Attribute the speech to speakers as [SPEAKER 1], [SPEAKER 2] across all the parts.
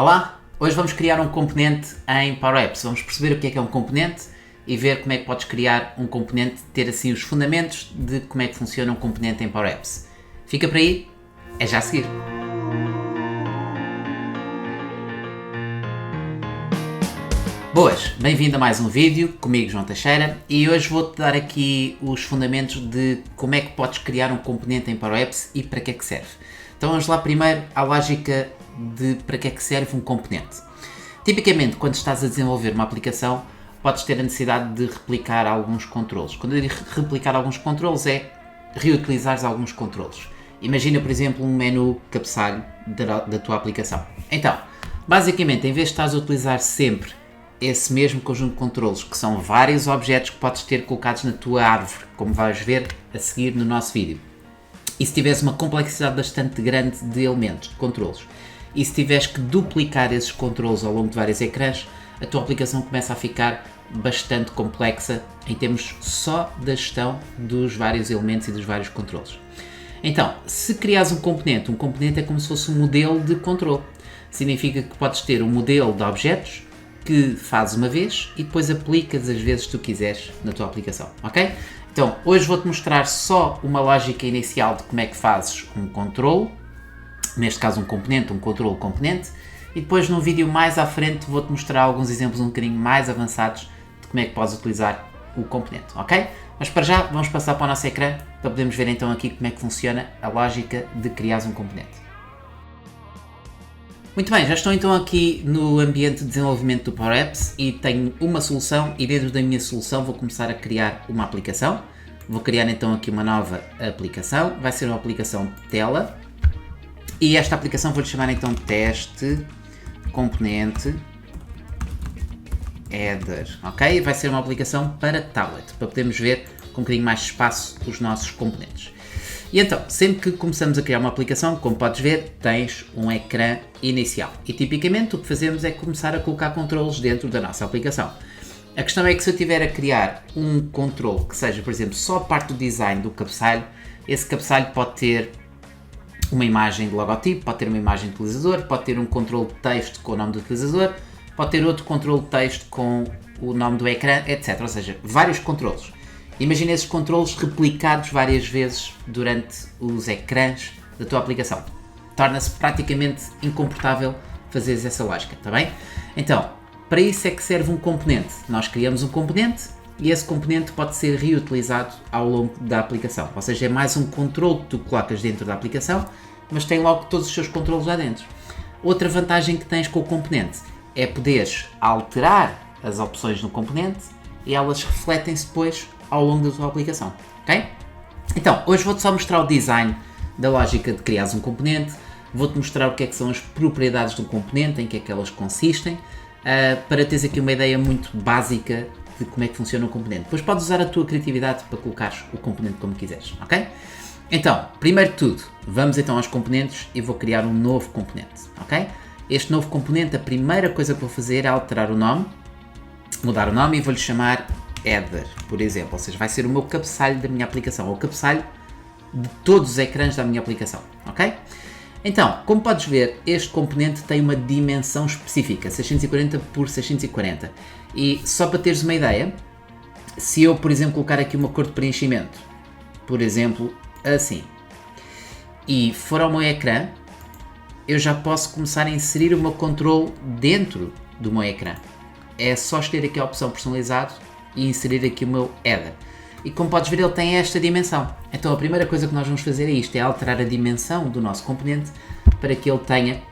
[SPEAKER 1] Olá, hoje vamos criar um componente em Power Apps. Vamos perceber o que é um componente e ver como é que podes criar um componente, ter assim os fundamentos de como é que funciona um componente em Power Apps. Fica por aí, é já a seguir. Boas, bem-vindo a mais um vídeo, comigo João Teixeira, e hoje vou-te dar aqui os fundamentos de como é que podes criar um componente em Power Apps e para que é que serve. Então vamos lá primeiro à lógica de para que é que serve um componente. Tipicamente, quando estás a desenvolver uma aplicação, podes ter a necessidade de replicar alguns controles. Quando eu digo replicar alguns controles, é reutilizares alguns controles. Imagina, por exemplo, um menu cabeçalho da tua aplicação. Então, basicamente, em vez de estás a utilizar sempre esse mesmo conjunto de controles, que são vários objetos que podes ter colocados na tua árvore, como vais ver a seguir no nosso vídeo, e se tiveres uma complexidade bastante grande de elementos, de controles, e se tiveres que duplicar esses controles ao longo de vários ecrãs, a tua aplicação começa a ficar bastante complexa em termos só da gestão dos vários elementos e dos vários controles. Então, se criares um componente é como se fosse um modelo de controle. Significa que podes ter um modelo de objetos que fazes uma vez e depois aplicas as vezes que tu quiseres na tua aplicação, ok? Então, hoje vou-te mostrar só uma lógica inicial de como é que fazes um controle, neste caso um componente, um controle componente, e depois num vídeo mais à frente vou-te mostrar alguns exemplos um bocadinho mais avançados de como é que podes utilizar o componente, ok? Mas para já vamos passar para o nosso ecrã para podermos ver então aqui como é que funciona a lógica de criar um componente. Muito bem, já estou então aqui no ambiente de desenvolvimento do Power Apps e tenho uma solução e dentro da minha solução vou começar a criar uma aplicação. Vou criar então aqui uma nova aplicação, vai ser uma aplicação tela e esta aplicação vou-lhe chamar então teste componente header, ok? Vai ser uma aplicação para tablet, para podermos ver com um bocadinho mais espaço os nossos componentes. E então, sempre que começamos a criar uma aplicação, como podes ver, tens um ecrã inicial. E tipicamente o que fazemos é começar a colocar controles dentro da nossa aplicação. A questão é que se eu tiver a criar um controle que seja, por exemplo, só parte do design do cabeçalho, esse cabeçalho pode ter uma imagem de logotipo, pode ter uma imagem de utilizador, pode ter um controle de texto com o nome do utilizador, pode ter outro controle de texto com o nome do ecrã, etc. Ou seja, vários controles. Imagina esses controles replicados várias vezes durante os ecrãs da tua aplicação. Torna-se praticamente incomportável fazeres essa lógica, está bem? Então, para isso é que serve um componente. Nós criamos um componente e esse componente pode ser reutilizado ao longo da aplicação. Ou seja, é mais um controle que tu colocas dentro da aplicação, mas tem logo todos os seus controles lá dentro. Outra vantagem que tens com o componente é poderes alterar as opções no componente e elas refletem-se depois ao longo da tua aplicação, ok? Então, hoje vou-te só mostrar o design da lógica de criares um componente, vou-te mostrar o que é que são as propriedades do componente, em que é que elas consistem, para teres aqui uma ideia muito básica de como é que funciona o componente. Depois podes usar a tua criatividade para colocares o componente como quiseres, ok? Então, primeiro de tudo, vamos então aos componentes e vou criar um novo componente, ok? Este novo componente, a primeira coisa que vou fazer é alterar o nome, mudar o nome e vou-lhe chamar header, por exemplo, ou seja, vai ser o meu cabeçalho da minha aplicação, ou o cabeçalho de todos os ecrãs da minha aplicação, ok? Então, como podes ver, este componente tem uma dimensão específica, 640 por 640, e só para teres uma ideia, se eu, por exemplo, colocar aqui uma cor de preenchimento, por exemplo, assim, e for ao meu ecrã, eu já posso começar a inserir o meu controle dentro do meu ecrã. É só escolher aqui a opção personalizado e inserir aqui o meu header. E como podes ver, ele tem esta dimensão. Então a primeira coisa que nós vamos fazer é isto, é alterar a dimensão do nosso componente para que ele tenha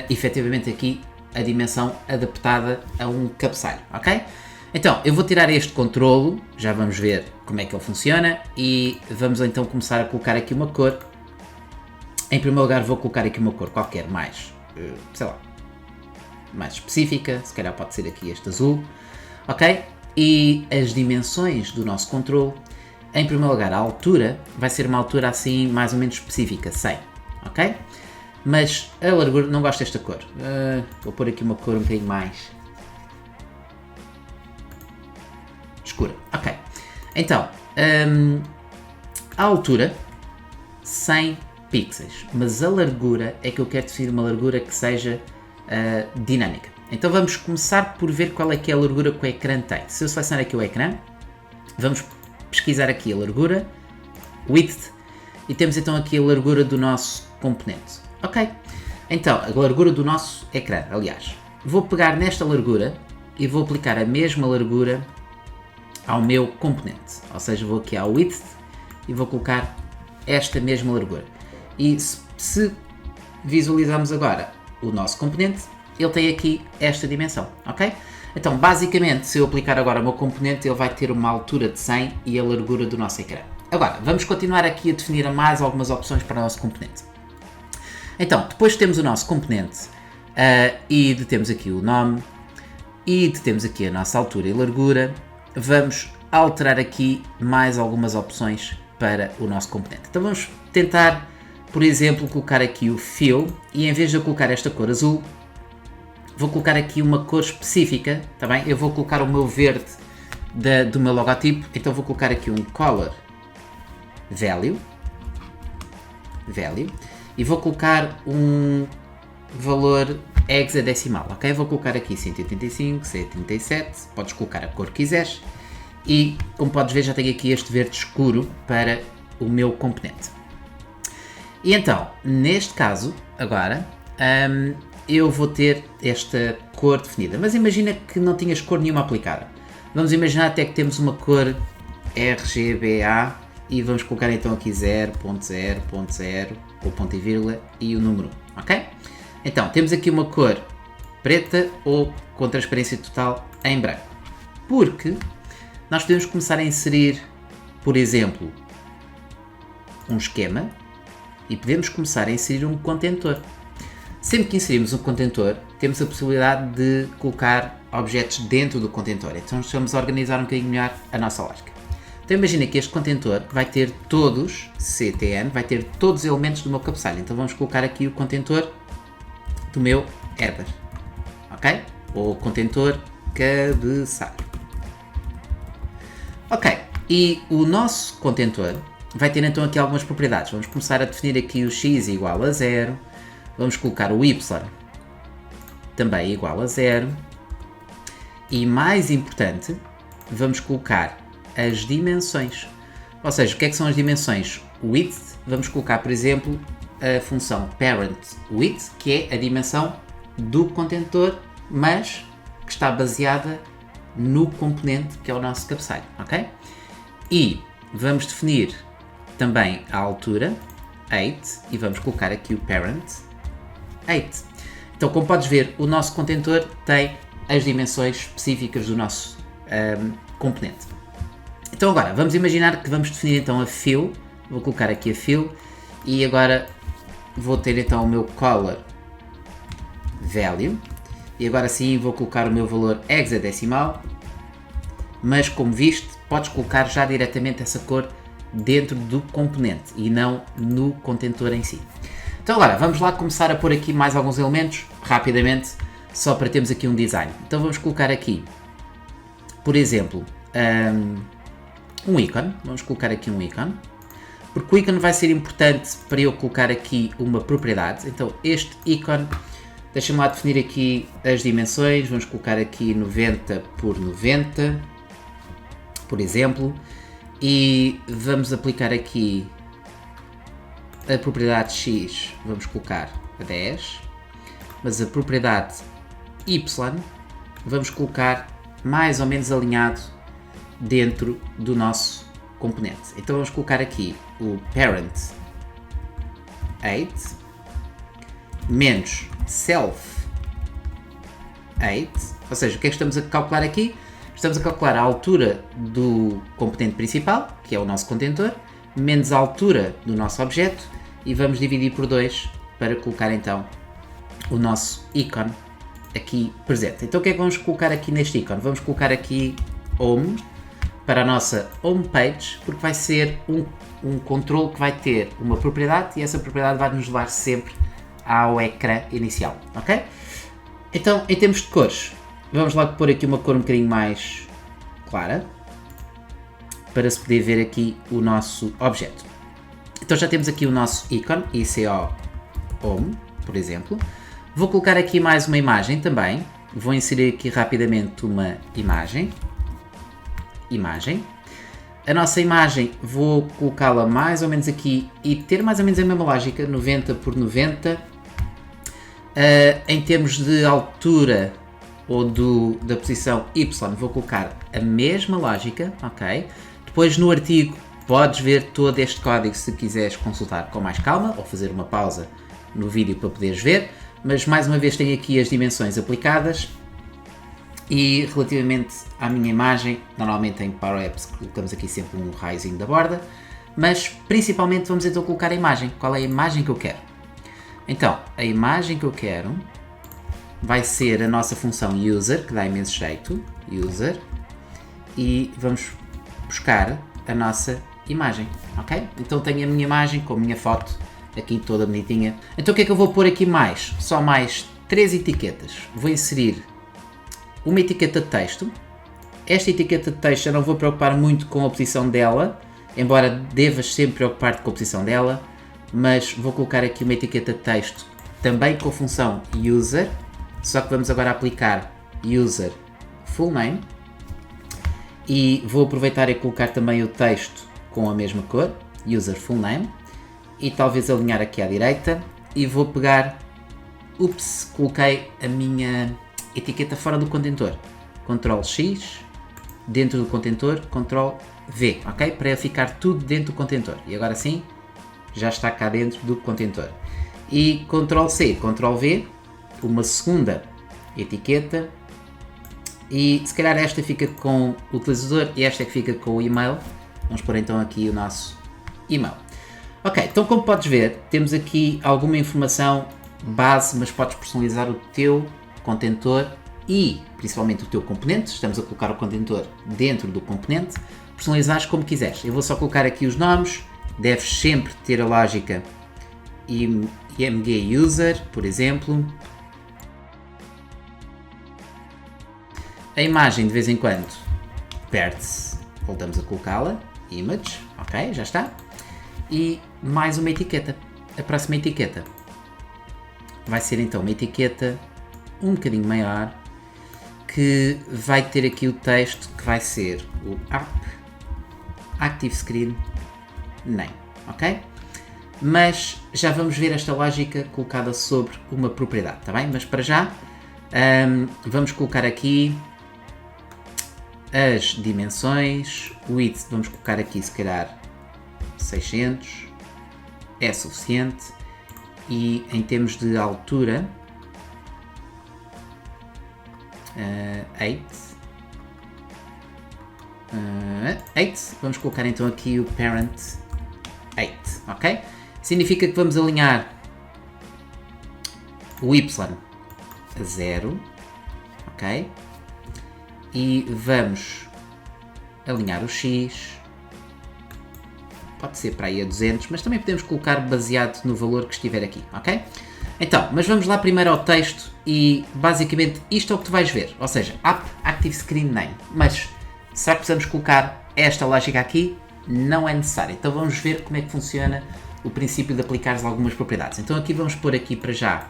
[SPEAKER 1] efetivamente aqui a dimensão adaptada a um cabeçalho, ok? Então eu vou tirar este controlo, já vamos ver como é que ele funciona e vamos então começar a colocar aqui uma cor. Em primeiro lugar vou colocar aqui uma cor qualquer mais, sei lá, mais específica, se calhar pode ser aqui este azul, ok? E as dimensões do nosso controle, em primeiro lugar a altura, vai ser uma altura assim mais ou menos específica, 100, ok? Mas a largura, não gosto desta cor, vou pôr aqui uma cor um bocadinho mais escura, ok? Então, a altura, 100 pixels, mas a largura é que eu quero definir uma largura que seja dinâmica. Então vamos começar por ver qual é que é a largura que o ecrã tem. Se eu selecionar aqui o ecrã, vamos pesquisar aqui a largura, width, e temos então aqui a largura do nosso componente. Ok, então a largura do nosso ecrã, aliás. Vou pegar nesta largura e vou aplicar a mesma largura ao meu componente. Ou seja, vou aqui ao width e vou colocar esta mesma largura. E se visualizarmos agora o nosso componente, ele tem aqui esta dimensão, ok? Então, basicamente, se eu aplicar agora o meu componente, ele vai ter uma altura de 100 e a largura do nosso ecrã. Agora, vamos continuar aqui a definir mais algumas opções para o nosso componente. Então, depois temos o nosso componente e temos aqui o nome e temos aqui a nossa altura e largura. Vamos alterar aqui mais algumas opções para o nosso componente. Então vamos tentar, por exemplo, colocar aqui o fill e em vez de eu colocar esta cor azul, vou colocar aqui uma cor específica, tá bem? Eu vou colocar o meu verde do meu logotipo, então vou colocar aqui um color value e vou colocar um valor hexadecimal, ok? Vou colocar aqui 185, 137, podes colocar a cor que quiseres e, como podes ver, já tenho aqui este verde escuro para o meu componente. E então, neste caso, agora, eu vou ter esta cor definida, mas imagina que não tinhas cor nenhuma aplicada. Vamos imaginar até que temos uma cor RGBA e vamos colocar então aqui 0.0.0, o ponto e vírgula e o número 1, ok? Então, temos aqui uma cor preta ou com transparência total em branco. Porque nós podemos começar a inserir, por exemplo, um esquema e podemos começar a inserir um contentor. Sempre que inserimos um contentor, temos a possibilidade de colocar objetos dentro do contentor. Então, estamos a organizar um bocadinho melhor a nossa lógica. Então, imagina que este contentor vai ter todos, CTN, vai ter todos os elementos do meu cabeçalho. Então, vamos colocar aqui o contentor do meu header, ok? Ou contentor cabeçalho. Ok, e o nosso contentor vai ter então aqui algumas propriedades. Vamos começar a definir aqui o x igual a 0, vamos colocar o y também igual a 0 e, mais importante, vamos colocar as dimensões. Ou seja, o que é que são as dimensões? Width, vamos colocar, por exemplo, a função parent width, que é a dimensão do contentor, mas que está baseada no componente que é o nosso cabeçalho, ok? E vamos definir também a altura, 8, e vamos colocar aqui o parent 8. Então, como podes ver, o nosso contentor tem as dimensões específicas do nosso componente. Então agora, vamos imaginar que vamos definir então a fill, vou colocar aqui a fill, e agora vou ter então o meu color value, e agora sim vou colocar o meu valor hexadecimal, mas como viste, podes colocar já diretamente essa cor dentro do componente e não no contentor em si. Então agora, vamos lá começar a pôr aqui mais alguns elementos, rapidamente, só para termos aqui um design. Então vamos colocar aqui, por exemplo, um ícone, vamos colocar aqui um ícone, porque o ícone vai ser importante para eu colocar aqui uma propriedade. Então este ícone, deixa-me lá definir aqui as dimensões, vamos colocar aqui 90 por 90, por exemplo, e vamos aplicar aqui a propriedade x, vamos colocar a 10, mas a propriedade y vamos colocar mais ou menos alinhado dentro do nosso componente. Então vamos colocar aqui o parent 8 menos self 8, ou seja, o que é que estamos a calcular aqui? Estamos a calcular a altura do componente principal, que é o nosso contentor, menos a altura do nosso objeto, e vamos dividir por 2 para colocar então o nosso ícone aqui presente. Então o que é que vamos colocar aqui neste ícone? Vamos colocar aqui home para a nossa home page, porque vai ser um controle que vai ter uma propriedade e essa propriedade vai nos levar sempre ao ecrã inicial, ok? Então, em termos de cores, vamos lá pôr aqui uma cor um bocadinho mais clara para se poder ver aqui o nosso objeto. Então já temos aqui o nosso ícone, ICO Home, por exemplo. Vou colocar aqui mais uma imagem também. Vou inserir aqui rapidamente uma imagem. A nossa imagem vou colocá-la mais ou menos aqui e ter mais ou menos a mesma lógica, 90 por 90. Em termos de altura ou da posição Y, vou colocar a mesma lógica, ok? Depois no artigo podes ver todo este código se quiseres consultar com mais calma ou fazer uma pausa no vídeo para poderes ver, mas mais uma vez tenho aqui as dimensões aplicadas. E relativamente à minha imagem, normalmente em Power Apps colocamos aqui sempre um raiozinho da borda, mas principalmente vamos então colocar a imagem. Qual é a imagem que eu quero? Então, a imagem que eu quero vai ser a nossa função user, que dá imenso jeito, user, e vamos buscar a nossa imagem, ok? Então tenho a minha imagem com a minha foto aqui toda bonitinha. Então o que é que eu vou pôr aqui mais? Só mais 3 etiquetas. Vou inserir uma etiqueta de texto. Esta etiqueta de texto eu não vou preocupar muito com a posição dela, embora devas sempre preocupar-te com a posição dela, mas vou colocar aqui uma etiqueta de texto também com a função user, só que vamos agora aplicar user full name e vou aproveitar e colocar também o texto com a mesma cor, user full name, e talvez alinhar aqui à direita e vou pegar, coloquei a minha etiqueta fora do contentor, Ctrl X, dentro do contentor, Ctrl V, ok? Para ficar tudo dentro do contentor. E agora sim, já está cá dentro do contentor. E Ctrl C, Ctrl V, uma segunda etiqueta, e se calhar esta fica com o utilizador e esta é que fica com o e-mail. Vamos pôr então aqui o nosso e-mail. Ok, então como podes ver, temos aqui alguma informação base, mas podes personalizar o teu contentor e principalmente o teu componente. Estamos a colocar o contentor dentro do componente, personalizares como quiseres. Eu vou só colocar aqui os nomes, deves sempre ter a lógica img user, por exemplo. A imagem de vez em quando perde-se, voltamos a colocá-la, image, ok, já está. E mais uma etiqueta. A próxima etiqueta vai ser então uma etiqueta um bocadinho maior, que vai ter aqui o texto que vai ser o app active screen name, ok? Mas já vamos ver esta lógica colocada sobre uma propriedade, tá bem? Mas para já vamos colocar aqui as dimensões, o width vamos colocar aqui se calhar 600, é suficiente, e em termos de altura 8, vamos colocar então aqui o parent 8, ok? Significa que vamos alinhar o y a 0, ok? E vamos alinhar o x, pode ser para aí a 200, mas também podemos colocar baseado no valor que estiver aqui, ok? Então, mas vamos lá primeiro ao texto e basicamente isto é o que tu vais ver, ou seja, app active screen name, mas será que precisamos colocar esta lógica aqui? Não é necessário. Então vamos ver como é que funciona o princípio de aplicares algumas propriedades. Então aqui vamos pôr aqui para já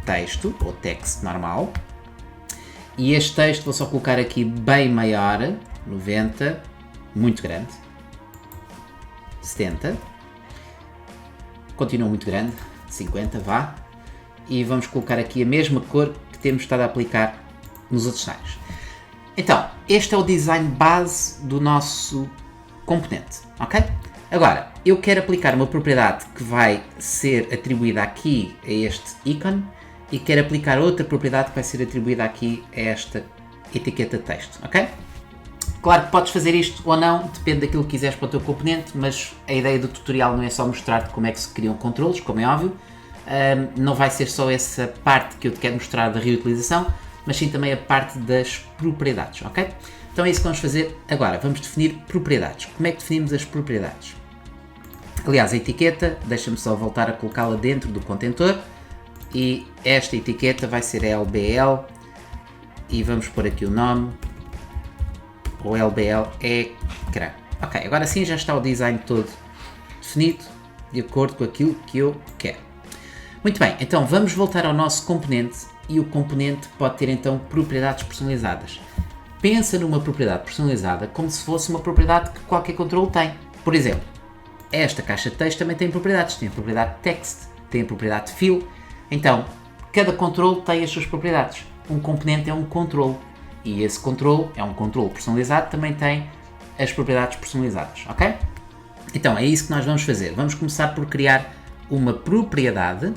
[SPEAKER 1] texto, ou text normal, e este texto vou só colocar aqui bem maior, 90, muito grande, 70, continua muito grande, 50, vá, e vamos colocar aqui a mesma cor que temos estado a aplicar nos outros cenários. Então, este é o design base do nosso componente, ok? Agora, eu quero aplicar uma propriedade que vai ser atribuída aqui a este ícone e quero aplicar outra propriedade que vai ser atribuída aqui a esta etiqueta de texto, ok? Claro que podes fazer isto ou não, depende daquilo que quiseres para o teu componente, mas a ideia do tutorial não é só mostrar-te como é que se criam controles, como é óbvio. Não vai ser só essa parte que eu te quero mostrar da reutilização, mas sim também a parte das propriedades, ok? Então é isso que vamos fazer agora, vamos definir propriedades. Como é que definimos as propriedades? Aliás, a etiqueta, deixa-me só voltar a colocá-la dentro do contentor, e esta etiqueta vai ser LBL, e vamos pôr aqui o nome, o LBL ecrã. Ok, agora sim já está o design todo definido, de acordo com aquilo que eu quero. Muito bem, então vamos voltar ao nosso componente e o componente pode ter então propriedades personalizadas. Pensa numa propriedade personalizada como se fosse uma propriedade que qualquer controle tem. Por exemplo, esta caixa de texto também tem propriedades. Tem a propriedade text, tem a propriedade fill. Então, cada controle tem as suas propriedades. Um componente é um controle e esse controle é um controle personalizado, também tem as propriedades personalizadas, ok? Então, é isso que nós vamos fazer. Vamos começar por criar uma propriedade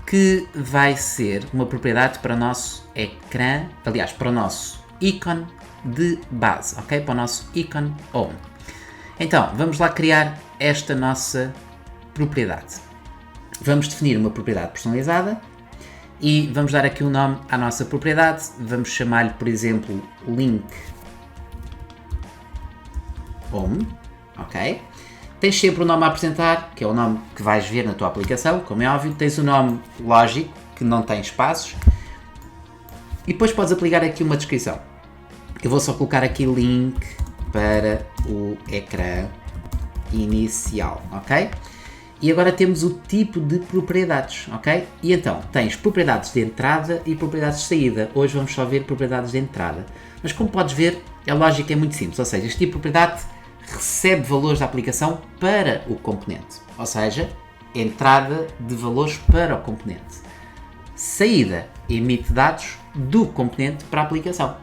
[SPEAKER 1] que vai ser uma propriedade para o nosso ecrã, aliás, para o nosso ícone de base, ok? Para o nosso ícone home. Então, vamos lá criar esta nossa propriedade. Vamos definir uma propriedade personalizada e vamos dar aqui um nome à nossa propriedade. Vamos chamar-lhe, por exemplo, link home, ok? Tens sempre o nome a apresentar, que é o nome que vais ver na tua aplicação, como é óbvio. Tens o nome lógico, que não tem espaços. E depois podes aplicar aqui uma descrição. Eu vou só colocar aqui link para o ecrã inicial, ok? E agora temos o tipo de propriedades, ok? E então, tens propriedades de entrada e propriedades de saída. Hoje vamos só ver propriedades de entrada. Mas como podes ver, a lógica é muito simples, ou seja, este tipo de propriedade recebe valores da aplicação para o componente, ou seja, entrada de valores para o componente. Saída emite dados do componente para a aplicação.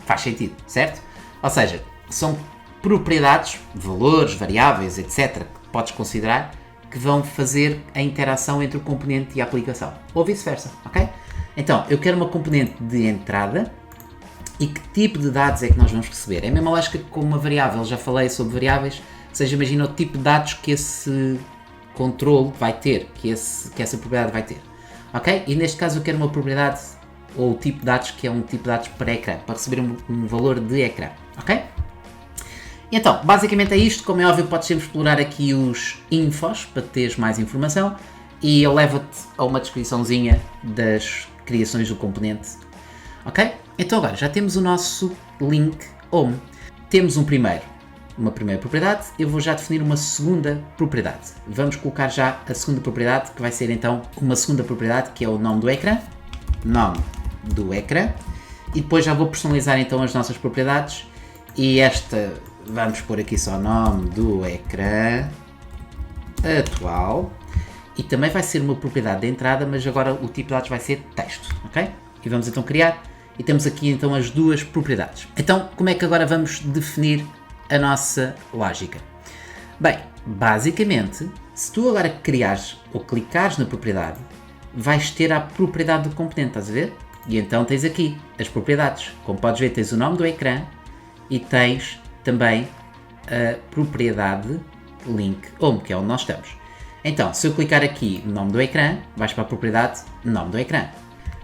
[SPEAKER 1] Faz sentido, certo? Ou seja, são propriedades, valores, variáveis, etc., que podes considerar que vão fazer a interação entre o componente e a aplicação, ou vice-versa, ok? Então, eu quero uma componente de entrada. E que tipo de dados é que nós vamos receber? É a mesma lógica que com uma variável, já falei sobre variáveis, ou seja, imagina o tipo de dados que esse controle vai ter, que essa propriedade vai ter, ok? E neste caso eu quero uma propriedade, ou o tipo de dados que é um tipo de dados para ecrã, para receber um valor de ecrã, ok? E então, basicamente é isto. Como é óbvio, podes sempre explorar aqui os infos para teres mais informação e ele leva-te a uma descriçãozinha das criações do componente, ok? Então agora já temos o nosso link home. Temos uma primeira propriedade. Eu vou já definir uma segunda propriedade. Vamos colocar já a segunda propriedade, que vai ser então uma segunda propriedade, que é o nome do ecrã. Nome do ecrã. E depois já vou personalizar então as nossas propriedades. E esta, vamos pôr aqui só nome do ecrã atual. E também vai ser uma propriedade de entrada, mas agora o tipo de dados vai ser texto, ok? E vamos então criar. E temos aqui então as duas propriedades. Então, como é que agora vamos definir a nossa lógica? Bem, basicamente, se tu agora criares ou clicares na propriedade, vais ter a propriedade do componente, estás a ver? E então tens aqui as propriedades. Como podes ver, tens o nome do ecrã e tens também a propriedade link home, que é onde nós estamos. Então, se eu clicar aqui no nome do ecrã, vais para a propriedade nome do ecrã.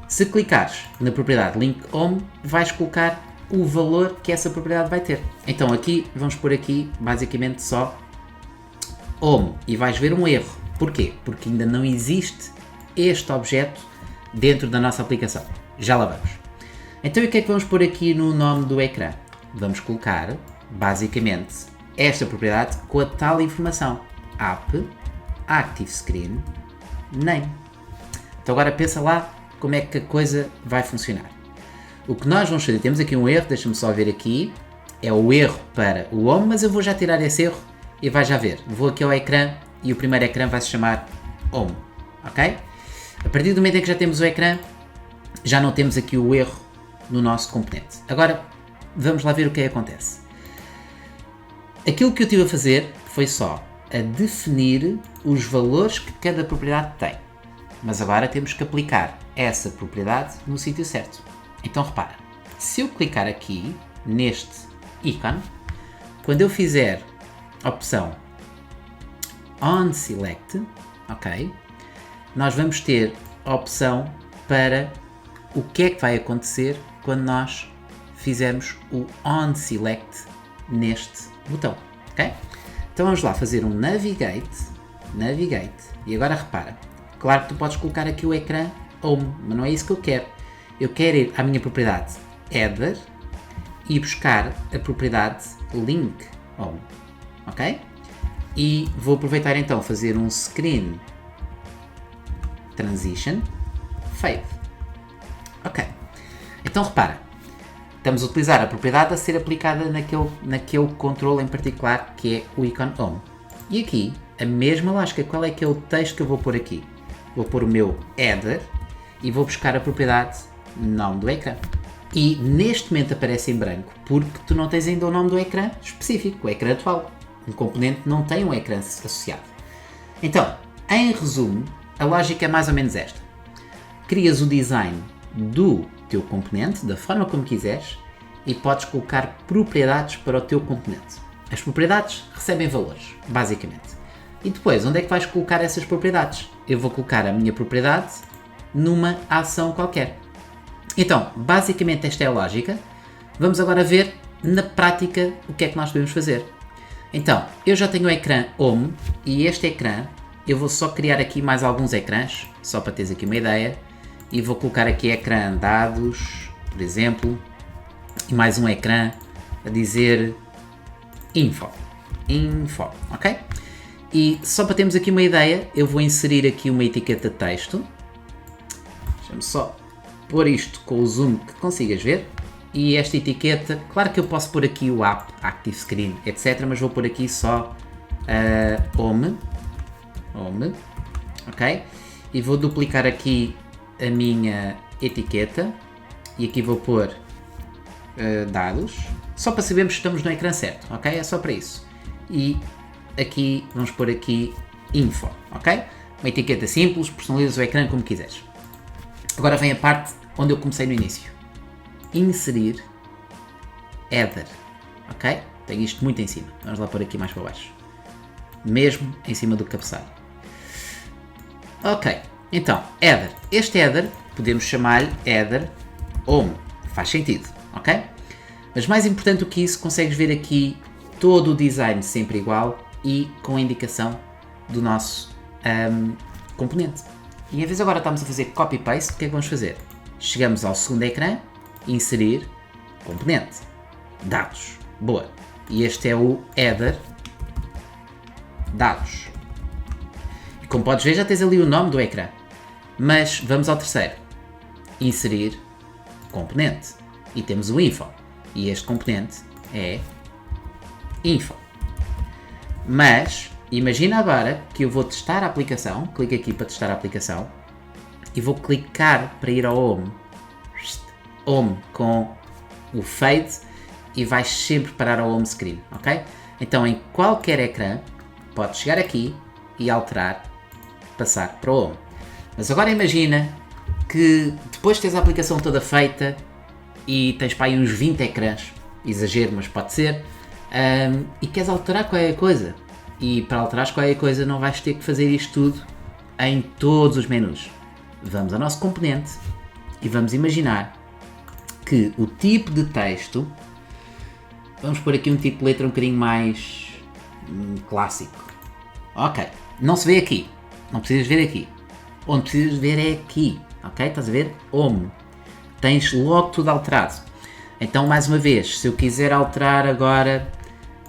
[SPEAKER 1] Se clicares na propriedade link home, vais colocar o valor que essa propriedade vai ter. Então aqui, vamos pôr aqui basicamente só home e vais ver um erro. Porquê? Porque ainda não existe este objeto dentro da nossa aplicação. Já lá vamos. Então e o que é que vamos pôr aqui no nome do ecrã? Vamos colocar basicamente esta propriedade com a tal informação. App, Active Screen, Name. Então agora pensa lá como é que a coisa vai funcionar. O que nós vamos fazer, temos aqui um erro, deixa-me só ver aqui, é o erro para o home, mas eu vou já tirar esse erro e vai já ver. Vou aqui ao ecrã e o primeiro ecrã vai se chamar home, ok? A partir do momento em que já temos o ecrã, já não temos aqui o erro no nosso componente. Agora, vamos lá ver o que é que acontece. Aquilo que eu estive a fazer foi só a definir os valores que cada propriedade tem. Mas agora temos que aplicar essa propriedade no sítio certo. Então repara, se eu clicar aqui neste ícone, quando eu fizer a opção On Select, ok, nós vamos ter a opção para o que é que vai acontecer quando nós fizermos o On Select neste botão, ok? Então vamos lá fazer um Navigate, e agora repara, claro que tu podes colocar aqui o ecrã Home, mas não é isso que eu quero. Eu quero ir à minha propriedade Header e buscar a propriedade Link Home, ok? E vou aproveitar então fazer um Screen transition, fade. Ok, então repara, estamos a utilizar a propriedade a ser aplicada naquele controle em particular que é o ícone Home. E aqui, a mesma lógica, qual é que é o texto que eu vou pôr aqui? Vou pôr o meu header e vou buscar a propriedade nome do ecrã. E neste momento aparece em branco porque tu não tens ainda o nome do ecrã específico, o ecrã atual. Um componente não tem um ecrã associado. Então, em resumo, a lógica é mais ou menos esta. Crias o design do teu componente, da forma como quiseres, e podes colocar propriedades para o teu componente. As propriedades recebem valores, basicamente. E depois, onde é que vais colocar essas propriedades? Eu vou colocar a minha propriedade numa ação qualquer. Então, basicamente esta é a lógica. Vamos agora ver na prática o que é que nós podemos fazer. Então, eu já tenho o ecrã Home e este ecrã, eu vou só criar aqui mais alguns ecrãs, só para teres aqui uma ideia, e vou colocar aqui ecrã dados, por exemplo, e mais um ecrã a dizer info, ok? E só para termos aqui uma ideia, eu vou inserir aqui uma etiqueta de texto. Deixa-me só pôr isto com o zoom que consigas ver. E esta etiqueta, claro que eu posso pôr aqui o app, Active Screen, etc. Mas vou pôr aqui só Home, ok? E vou duplicar aqui a minha etiqueta. E aqui vou pôr dados, só para sabermos se estamos no ecrã certo, ok? É só para isso. E aqui, vamos pôr aqui info, ok? Uma etiqueta simples, personalizas o ecrã como quiseres. Agora vem a parte onde eu comecei no início. Inserir header, ok? Tenho isto muito em cima, vamos lá pôr aqui mais para baixo. Mesmo em cima do cabeçalho. Ok, então, header. Este header, podemos chamar-lhe header Home, faz sentido, ok? Mas mais importante do que isso, consegues ver aqui todo o design sempre igual e com a indicação do nosso componente. E em vez de agora estamos a fazer copy-paste, o que é que vamos fazer? Chegamos ao segundo ecrã, inserir componente, dados, boa. E este é o header dados. E como podes ver já tens ali o nome do ecrã. Mas vamos ao terceiro, inserir componente. E temos o info. E este componente é info. Mas imagina agora que eu vou testar a aplicação, clico aqui para testar a aplicação e vou clicar para ir ao Home. Home com o Fade e vais sempre parar ao Home Screen, ok? Então em qualquer ecrã podes chegar aqui e alterar, passar para o Home. Mas agora imagina que depois de teres a aplicação toda feita e tens para aí uns 20 ecrãs, exagero, mas pode ser, e queres alterar qualquer coisa. E para alterares qualquer coisa não vais ter que fazer isto tudo em todos os menus. Vamos ao nosso componente e vamos imaginar que o tipo de texto, vamos pôr aqui um tipo de letra um bocadinho mais clássico. Ok, não se vê aqui, não precisas ver aqui. Onde precisas ver é aqui, ok? Estás a ver? Home. Tens logo tudo alterado. Então, mais uma vez, se eu quiser alterar agora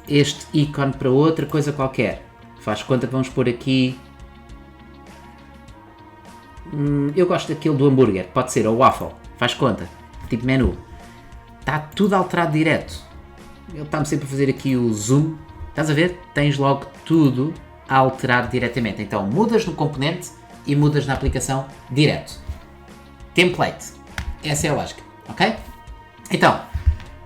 [SPEAKER 1] este ícone para outra coisa qualquer, faz conta que vamos pôr aqui. Eu gosto daquele do hambúrguer, pode ser, ou waffle, faz conta, tipo menu. Está tudo alterado direto. Ele está-me sempre a fazer aqui o zoom. Estás a ver? Tens logo tudo a alterar diretamente. Então, mudas no componente e mudas na aplicação direto. Template. Essa é a lógica, ok? Então,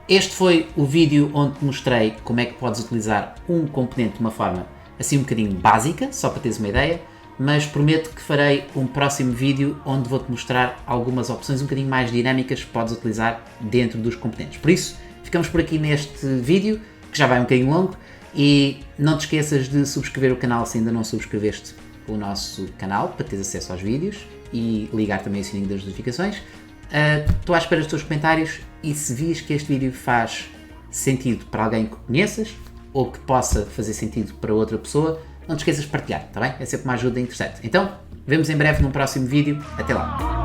[SPEAKER 1] este foi o vídeo onde te mostrei como é que podes utilizar um componente de uma forma assim um bocadinho básica, só para teres uma ideia, mas prometo que farei um próximo vídeo onde vou-te mostrar algumas opções um bocadinho mais dinâmicas que podes utilizar dentro dos componentes. Por isso, ficamos por aqui neste vídeo, que já vai um bocadinho longo, e não te esqueças de subscrever o canal se ainda não subscreveste o nosso canal, para teres acesso aos vídeos e ligar também o sininho das notificações. Estou à espera dos teus comentários e se vis que este vídeo faz sentido para alguém que conheças ou que possa fazer sentido para outra pessoa, não te esqueças de partilhar, está bem? É sempre uma ajuda interessante. Então, vemos em breve num próximo vídeo. Até lá!